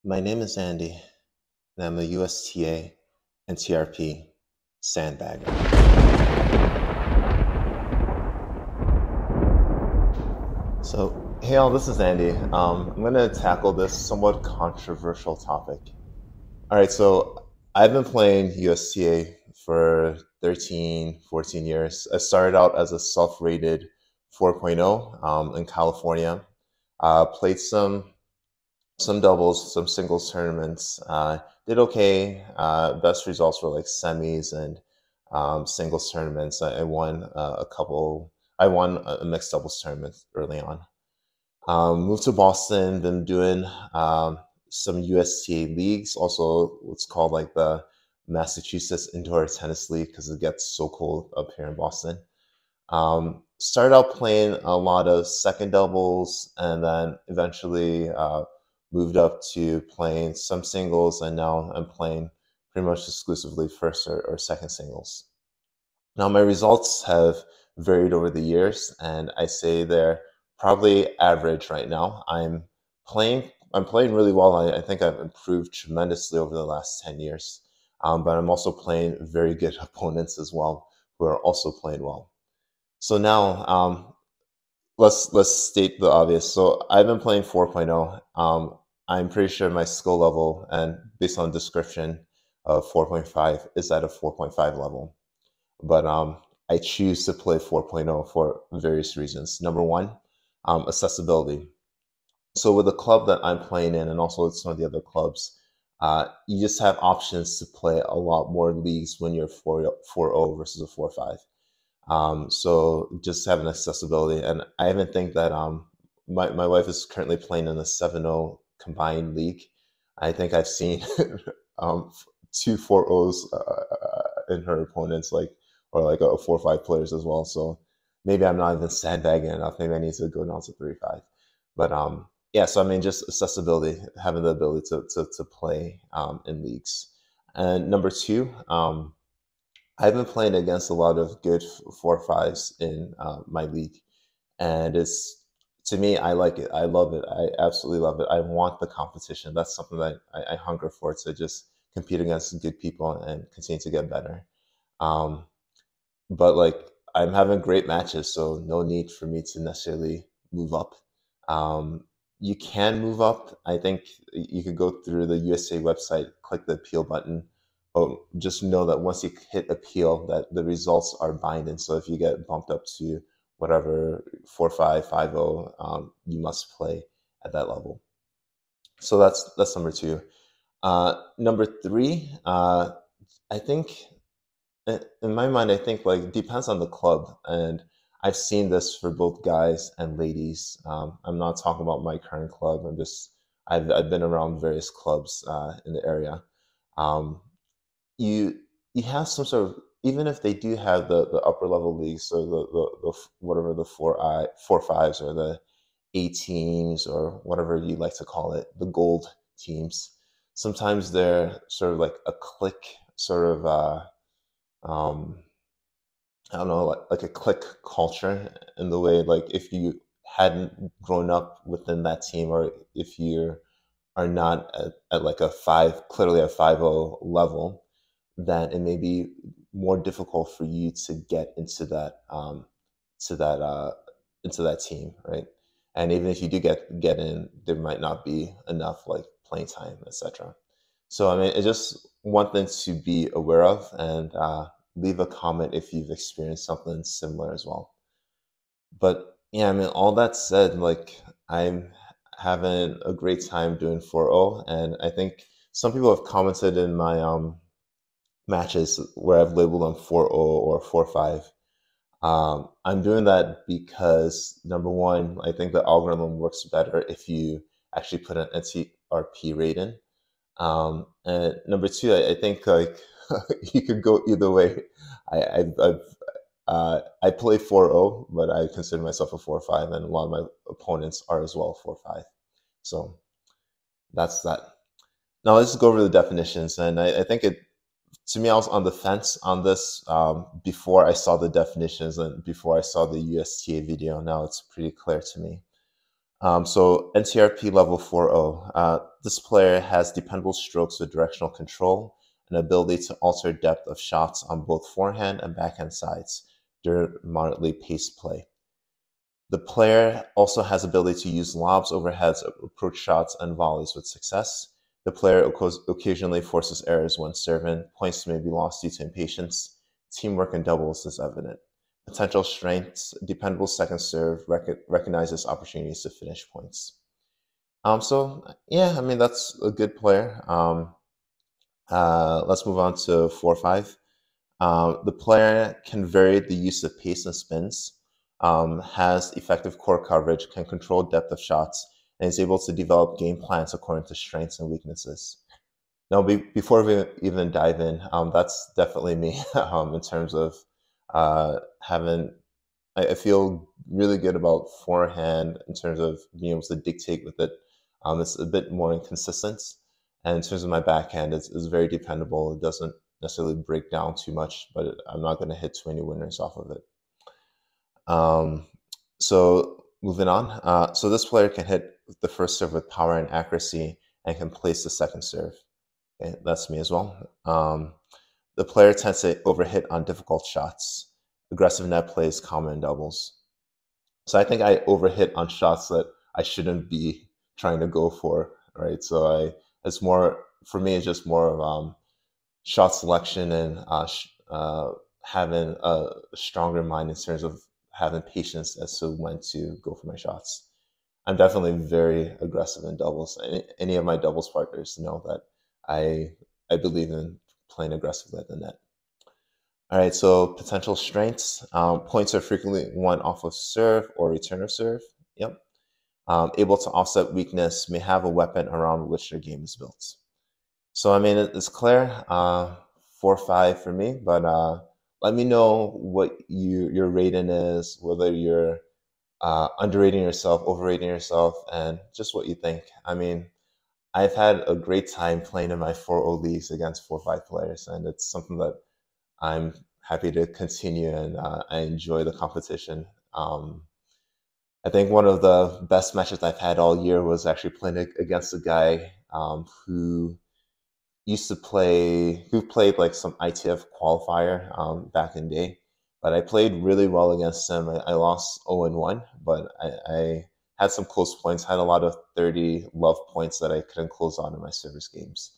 My name is Andy, and I'm a USTA NTRP Sandbagger. So, hey all, this is Andy. I'm going to tackle this somewhat controversial topic. All right, so I've been playing USTA for 13, 14 years. I started out as a self-rated 4.0 in California. Played some doubles, some singles tournaments. Did okay. Best results were like semis and singles tournaments. I won a couple. I won a mixed doubles tournament early on. Moved to Boston. Been doing some USTA leagues. Also, what's called like the Massachusetts Indoor Tennis League because it gets so cold up here in Boston. Started out playing a lot of second doubles and then eventually moved up to playing some singles, and now I'm playing pretty much exclusively first or second singles. Now, my results have varied over the years, and I say they're probably average right now. I'm playing really well. I think I've improved tremendously over the last 10 years, but I'm also playing very good opponents as well who are also playing well. So now, let's state the obvious. So I've been playing 4.0. I'm pretty sure my skill level, and based on description of 4.5, is at a 4.5 level. But I choose to play 4.0 for various reasons. Number one, accessibility. So with the club that I'm playing in, and also with some of the other clubs, you just have options to play a lot more leagues when you're 4.0 versus a 4.5. So just having accessibility, and I even think that my wife is currently playing in a 7.0 combined league. I think I've seen two 4.0s in her opponents, or like a 4.5 players as well. So maybe I'm not even sandbagging enough. Maybe I need to go down to 3.5. But yeah, so I mean, just accessibility, having the ability to play in leagues. And number two, I've been playing against a lot of good 4.5s in my league, and it's, to me, I like it. I love it. I absolutely love it. I want the competition. That's something that I hunger for, to just compete against good people and continue to get better. Um, but like, I'm having great matches, so no need for me to necessarily move up. You can move up. I think you could go through the USA website, click the appeal button. Oh, just know that once you hit appeal, that the results are binding. So if you get bumped up to whatever 4.5, 5.0, you must play at that level. So that's number two. Number three, I think in my mind, I think like depends on the club, and I've seen this for both guys and ladies. I'm not talking about my current club. I've been around various clubs in the area. Um, you you have some sort of, even if they do have the upper level leagues, so the whatever the 4.5s or the A teams or whatever you like to call it, the gold teams. Sometimes they're sort of like a clique, sort of um, I don't know, like a clique culture, in the way, like if you hadn't grown up within that team, or if you are not at like a five, clearly a 5.0 level, then it may be more difficult for you to get to that into that team, right? And even if you do get in, there might not be enough like playing time, etc. So I mean, it's just one thing to be aware of, and leave a comment if you've experienced something similar as well. But yeah, I mean, all that said, like, I'm having a great time doing 4.0, and I think some people have commented in my matches where I've labeled them 4.0 or 4.5. I'm doing that because number one, I think the algorithm works better if you actually put an NTRP rating. And number two, I think like you could go either way. I play 4.0, but I consider myself a 4.5, and a lot of my opponents are as well 4.5. So that's that. Now let's go over the definitions, and I think it, to me, I was on the fence on this before I saw the definitions and before I saw the USTA video. Now it's pretty clear to me. So NTRP level 4.0. This player has dependable strokes with directional control and ability to alter depth of shots on both forehand and backhand sides during moderately paced play. The player also has ability to use lobs, overheads, approach shots, and volleys with success. The player occasionally forces errors when serving. Points may be lost due to impatience. Teamwork and doubles is evident. Potential strengths: dependable second serve, recognizes opportunities to finish points. So yeah, I mean that's a good player. Let's move on to 4-5. The player can vary the use of pace and spins, has effective core coverage, can control depth of shots, and is able to develop game plans according to strengths and weaknesses. Now, before we even dive in, that's definitely me in terms of having. I feel really good about forehand in terms of being able to dictate with it. It's a bit more inconsistent. And in terms of my backhand, it's very dependable. It doesn't necessarily break down too much, but I'm not going to hit too many winners off of it. So moving on. So this player can hit the first serve with power and accuracy and can place the second serve. Okay, that's me as well. The player tends to overhit on difficult shots. Aggressive net play is common in doubles. So I think I overhit on shots that I shouldn't be trying to go for, right? So it's more, for me, it's just more of shot selection and having a stronger mind in terms of having patience as to when to go for my shots. I'm definitely very aggressive in doubles. Any of my doubles partners know that I believe in playing aggressively at the net. All right, so potential strengths. Points are frequently won off of serve or return of serve. Yep. Able to offset weakness, may have a weapon around which their game is built. So, I mean, it's clear. 4-5 for me, but let me know what your rating is, whether you're underrating yourself, overrating yourself, and just what you think. I mean, I've had a great time playing in my 4-0 leagues against 4-5 players, and it's something that I'm happy to continue, and I enjoy the competition. I think one of the best matches I've had all year was actually playing against a guy who who played like some ITF qualifier back in the day. But I played really well against him. I lost 0-1, but I had some close points, had a lot of 30 love points that I couldn't close on in my service games.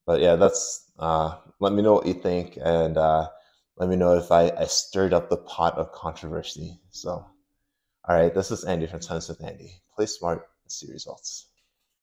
But yeah, that's let me know what you think, and let me know if I stirred up the pot of controversy. So, all right, this is Andy from Tennis with Andy. Play smart and see results.